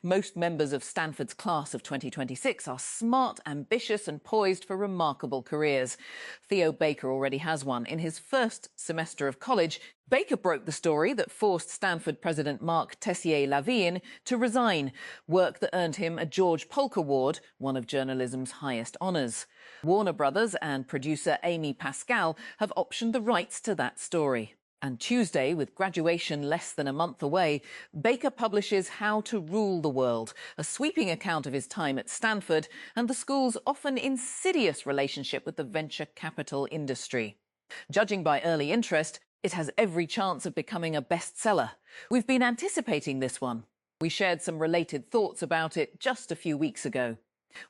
Most members of Stanford's class of 2026 are smart, ambitious and poised for remarkable careers. Theo Baker already has one. In his first semester of college, Baker broke the story that forced Stanford President Mark Tessier-Lavigne to resign, work that earned him a George Polk Award, one of journalism's highest honours. Warner Brothers and producer Amy Pascal have optioned the rights to that story. And Tuesday, with graduation less than a month away, Baker publishes How to Rule the World, a sweeping account of his time at Stanford and the school's often insidious relationship with the venture capital industry. Judging by early interest, it has every chance of becoming a bestseller. We've been anticipating this one. We shared some related thoughts about it just a few weeks ago.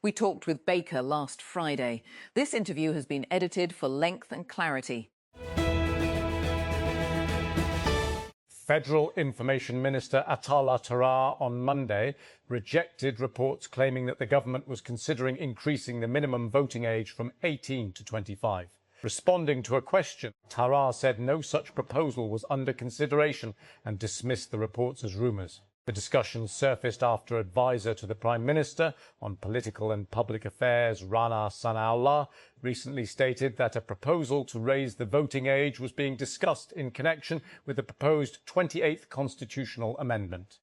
We talked with Baker last Friday. This interview has been edited for length and clarity. Federal Information Minister Atal Tarar on Monday rejected reports claiming that the government was considering increasing the minimum voting age from 18 to 25. Responding to a question, Tarar said no such proposal was under consideration and dismissed the reports as rumours. The discussion surfaced after advisor to the Prime Minister on political and public affairs Rana Sanaullah recently stated that a proposal to raise the voting age was being discussed in connection with the proposed 28th constitutional amendment.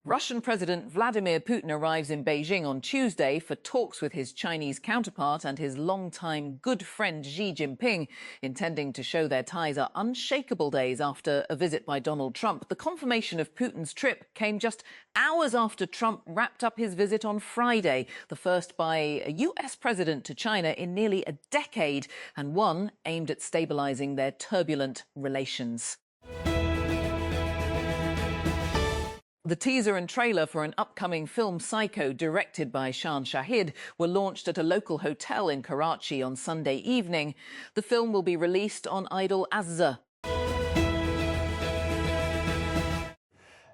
Russian President Vladimir Putin arrives in Beijing on Tuesday for talks with his Chinese counterpart and his longtime good friend Xi Jinping, intending to show their ties are unshakable days after a visit by Donald Trump. The confirmation of Putin's trip came just hours after Trump wrapped up his visit on Friday, the first by a US president to China in nearly a decade, and one aimed at stabilising their turbulent relations. The teaser and trailer for an upcoming film, Psycho, directed by Shan Shahid, were launched at a local hotel in Karachi on Sunday evening. The film will be released on Idol Azza.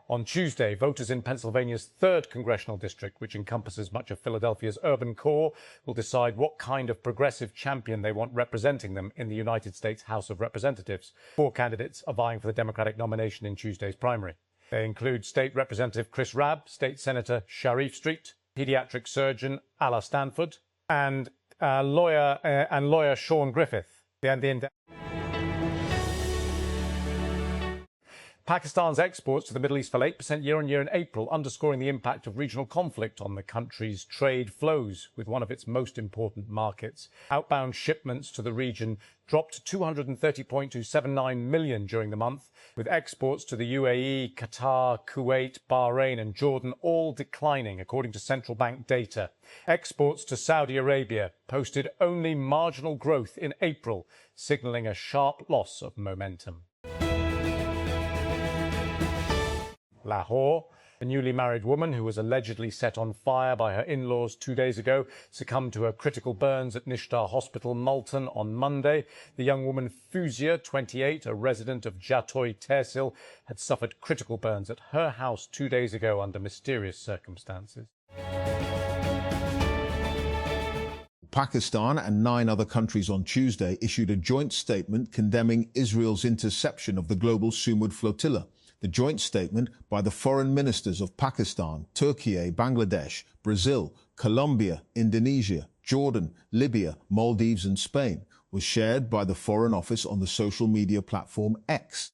On Tuesday, voters in Pennsylvania's 3rd congressional district, which encompasses much of Philadelphia's urban core, will decide what kind of progressive champion they want representing them in the United States House of Representatives. 4 candidates are vying for the Democratic nomination in Tuesday's primary. They include State Representative Chris Rabb, State Senator Sharif Street, pediatric surgeon Alla Stanford, and lawyer Sean Griffith. Pakistan's exports to the Middle East fell 8% year-on-year in April, underscoring the impact of regional conflict on the country's trade flows with one of its most important markets. Outbound shipments to the region dropped to 230.279 million during the month, with exports to the UAE, Qatar, Kuwait, Bahrain and Jordan all declining, according to central bank data. Exports to Saudi Arabia posted only marginal growth in April, signalling a sharp loss of momentum. Lahore, a newly married woman who was allegedly set on fire by her in-laws 2 days ago, succumbed to her critical burns at Nishtar Hospital, Multan, on Monday. The young woman, Fuzia, 28, a resident of Jatoi Tehsil, had suffered critical burns at her house 2 days ago under mysterious circumstances. Pakistan and 9 other countries on Tuesday issued a joint statement condemning Israel's interception of the global Sumud flotilla. The joint statement by the foreign ministers of Pakistan, Turkey, Bangladesh, Brazil, Colombia, Indonesia, Jordan, Libya, Maldives and Spain was shared by the Foreign Office on the social media platform X.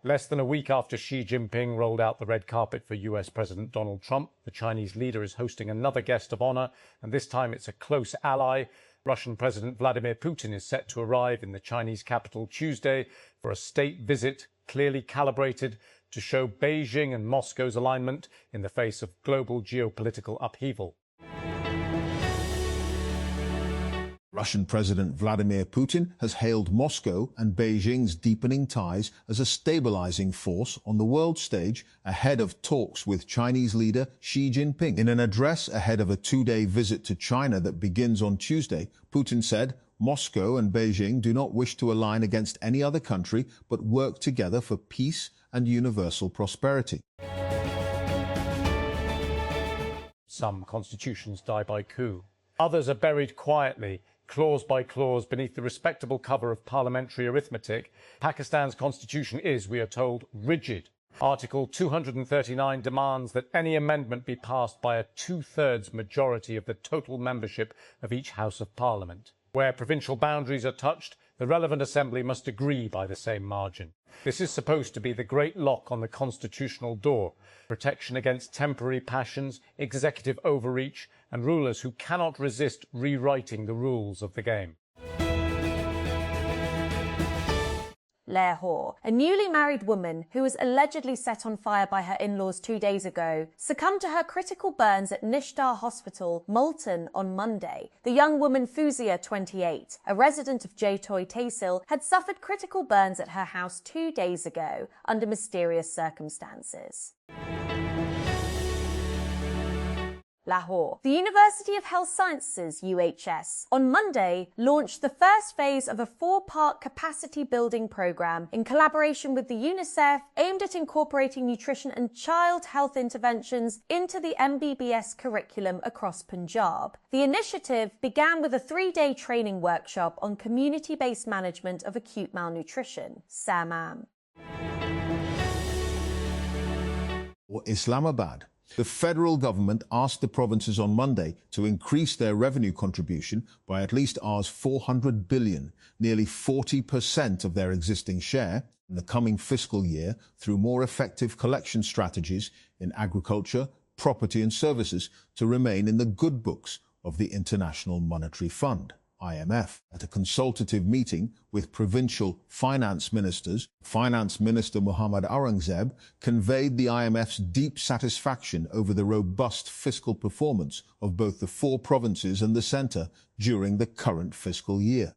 Less than a week after Xi Jinping rolled out the red carpet for US President Donald Trump, the Chinese leader is hosting another guest of honour, and this time it's a close ally. Russian President Vladimir Putin is set to arrive in the Chinese capital Tuesday for a state visit clearly calibrated to show Beijing and Moscow's alignment in the face of global geopolitical upheaval. Russian President Vladimir Putin has hailed Moscow and Beijing's deepening ties as a stabilizing force on the world stage ahead of talks with Chinese leader Xi Jinping. In an address ahead of a 2-day visit to China that begins on Tuesday, Putin said, "Moscow and Beijing do not wish to align against any other country, but work together for peace and universal prosperity." Some constitutions die by coup. Others are buried quietly Clause by clause, beneath the respectable cover of parliamentary arithmetic, Pakistan's constitution is, we are told, rigid. Article 239 demands that any amendment be passed by a two-thirds majority of the total membership of each House of Parliament. Where provincial boundaries are touched, the relevant assembly must agree by the same margin. This is supposed to be the great lock on the constitutional door, protection against temporary passions, executive overreach, and rulers who cannot resist rewriting the rules of the game. Lahore. A newly married woman who was allegedly set on fire by her in-laws 2 days ago succumbed to her critical burns at Nishtar Hospital, Multan, on Monday. The young woman Fuzia, 28, a resident of Jatoy Tehsil, had suffered critical burns at her house 2 days ago under mysterious circumstances. Lahore. The University of Health Sciences, UHS, on Monday launched the first phase of a 4-part capacity building program in collaboration with the UNICEF aimed at incorporating nutrition and child health interventions into the MBBS curriculum across Punjab. The initiative began with a 3-day training workshop on community-based management of acute malnutrition, SAMAM. Or Islamabad. The federal government asked the provinces on Monday to increase their revenue contribution by at least Rs 400 billion, nearly 40% of their existing share, in the coming fiscal year through more effective collection strategies in agriculture, property and services to remain in the good books of the International Monetary Fund, IMF. At a consultative meeting with provincial finance ministers, Finance Minister Muhammad Aurangzeb conveyed the IMF's deep satisfaction over the robust fiscal performance of both the 4 provinces and the centre during the current fiscal year.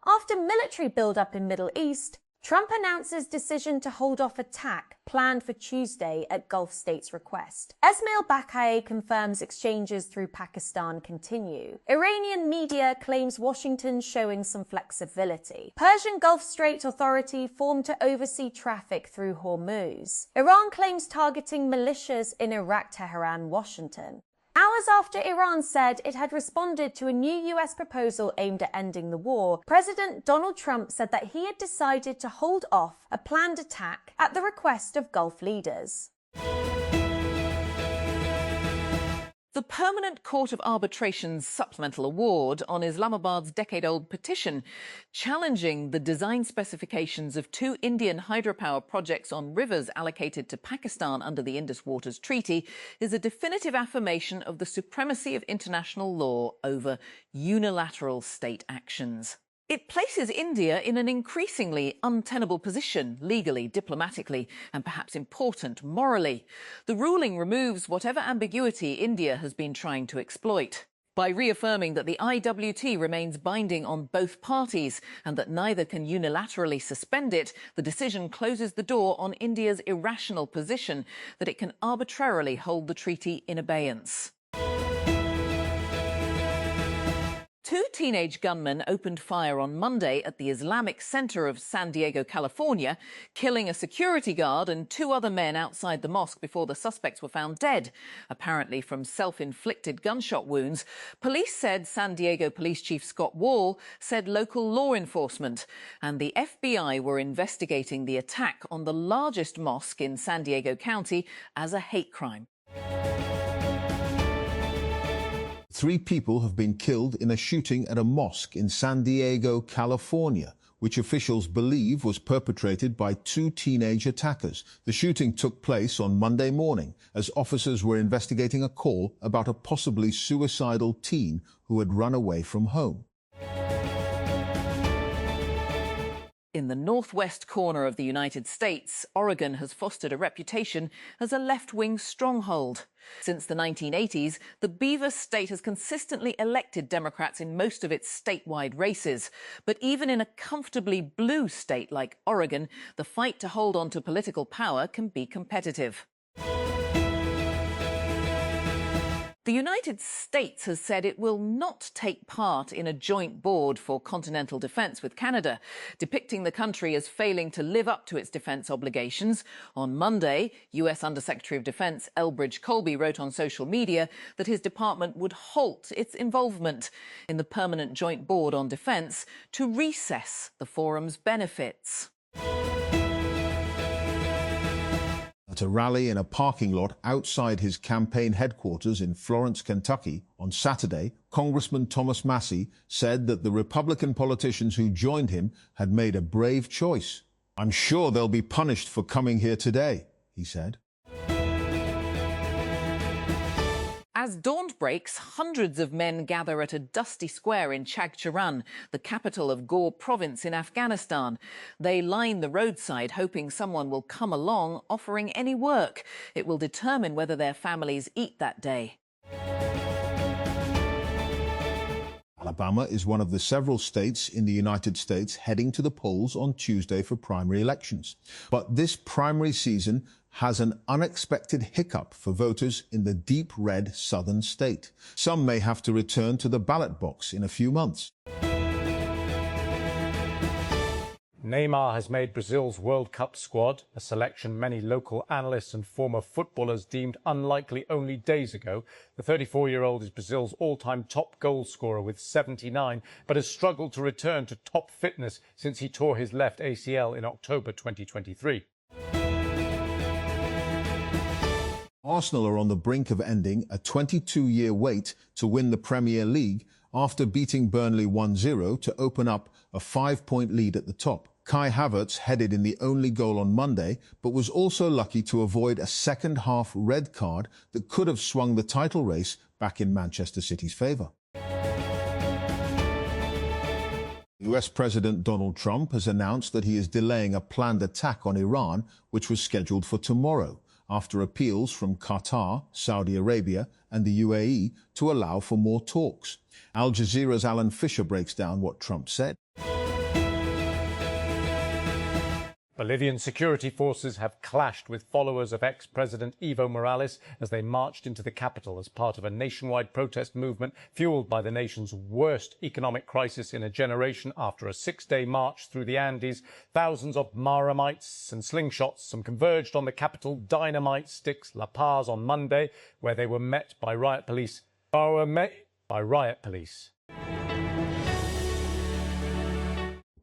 After military build-up in Middle East, Trump announces decision to hold off attack planned for Tuesday at Gulf states' request. Esmail Bakaye confirms exchanges through Pakistan continue. Iranian media claims Washington showing some flexibility. Persian Gulf Strait Authority formed to oversee traffic through Hormuz. Iran claims targeting militias in Iraq, Tehran, Washington. Hours after Iran said it had responded to a new US proposal aimed at ending the war, President Donald Trump said that he had decided to hold off a planned attack at the request of Gulf leaders. The Permanent Court of Arbitration's supplemental award on Islamabad's decade-old petition challenging the design specifications of 2 Indian hydropower projects on rivers allocated to Pakistan under the Indus Waters Treaty is a definitive affirmation of the supremacy of international law over unilateral state actions. It places India in an increasingly untenable position, legally, diplomatically, and perhaps important, morally. The ruling removes whatever ambiguity India has been trying to exploit. By reaffirming that the IWT remains binding on both parties and that neither can unilaterally suspend it, the decision closes the door on India's irrational position that it can arbitrarily hold the treaty in abeyance. 2 teenage gunmen opened fire on Monday at the Islamic Center of San Diego, California, killing a security guard and 2 other men outside the mosque before the suspects were found dead, apparently from self-inflicted gunshot wounds. Police said San Diego Police Chief Scott Wall said local law enforcement and the FBI were investigating the attack on the largest mosque in San Diego County as a hate crime. 3 people have been killed in a shooting at a mosque in San Diego, California, which officials believe was perpetrated by 2 teenage attackers. The shooting took place on Monday morning as officers were investigating a call about a possibly suicidal teen who had run away from home. In the northwest corner of the United States, Oregon has fostered a reputation as a left-wing stronghold. Since the 1980s, the Beaver state has consistently elected Democrats in most of its statewide races. But even in a comfortably blue state like Oregon, the fight to hold on to political power can be competitive. The United States has said it will not take part in a joint board for continental defence with Canada, depicting the country as failing to live up to its defence obligations. On Monday, US Undersecretary of Defence Elbridge Colby wrote on social media that his department would halt its involvement in the Permanent Joint Board on Defence to recess the forum's benefits. At a rally in a parking lot outside his campaign headquarters in Florence, Kentucky, on Saturday, Congressman Thomas Massie said that the Republican politicians who joined him had made a brave choice. "I'm sure they'll be punished for coming here today," he said. As dawn breaks, hundreds of men gather at a dusty square in Chagcharan, the capital of Ghor province in Afghanistan. They line the roadside, hoping someone will come along offering any work. It will determine whether their families eat that day. Alabama is one of the several states in the United States heading to the polls on Tuesday for primary elections. But this primary season has an unexpected hiccup for voters in the deep red southern state. Some may have to return to the ballot box in a few months. Neymar has made Brazil's World Cup squad, a selection many local analysts and former footballers deemed unlikely only days ago. The 34-year-old is Brazil's all-time top goal scorer with 79, but has struggled to return to top fitness since he tore his left ACL in October 2023. Arsenal are on the brink of ending a 22-year wait to win the Premier League after beating Burnley 1-0 to open up a 5-point lead at the top. Kai Havertz headed in the only goal on Monday, but was also lucky to avoid a second-half red card that could have swung the title race back in Manchester City's favour. US President Donald Trump has announced that he is delaying a planned attack on Iran, which was scheduled for tomorrow, after appeals from Qatar, Saudi Arabia and the UAE to allow for more talks. Al Jazeera's Alan Fisher breaks down what Trump said. Bolivian security forces have clashed with followers of ex-President Evo Morales as they marched into the capital as part of a nationwide protest movement fueled by the nation's worst economic crisis in a generation. After a 6-day march through the Andes, thousands of maramites and slingshots converged on the capital dynamite sticks La Paz on Monday, where they were met by riot police.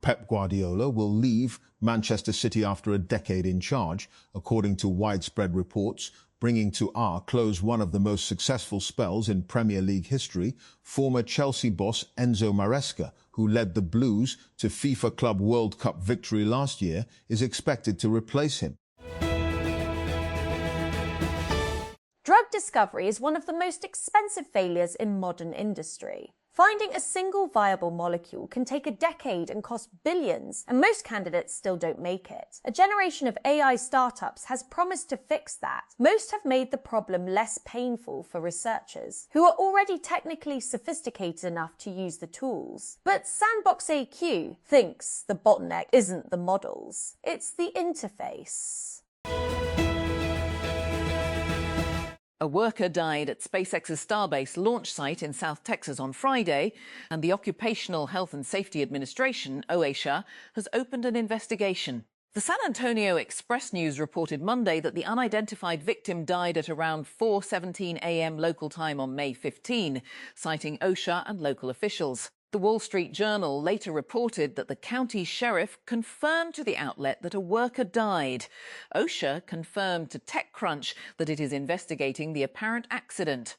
Pep Guardiola will leave Manchester City after a decade in charge, according to widespread reports, bringing to our close one of the most successful spells in Premier League history. Former Chelsea boss Enzo Maresca, who led the Blues to FIFA Club World Cup victory last year, is expected to replace him. Drug discovery is one of the most expensive failures in modern industry. Finding a single viable molecule can take a decade and cost billions, and most candidates still don't make it. A generation of AI startups has promised to fix that. Most have made the problem less painful for researchers, who are already technically sophisticated enough to use the tools. But Sandbox AQ thinks the bottleneck isn't the models, it's the interface. A worker died at SpaceX's Starbase launch site in South Texas on Friday, and the Occupational Health and Safety Administration, OSHA, has opened an investigation. The San Antonio Express News reported Monday that the unidentified victim died at around 4:17 a.m. local time on May 15, citing OSHA and local officials. The Wall Street Journal later reported that the county sheriff confirmed to the outlet that a worker died. OSHA confirmed to TechCrunch that it is investigating the apparent accident.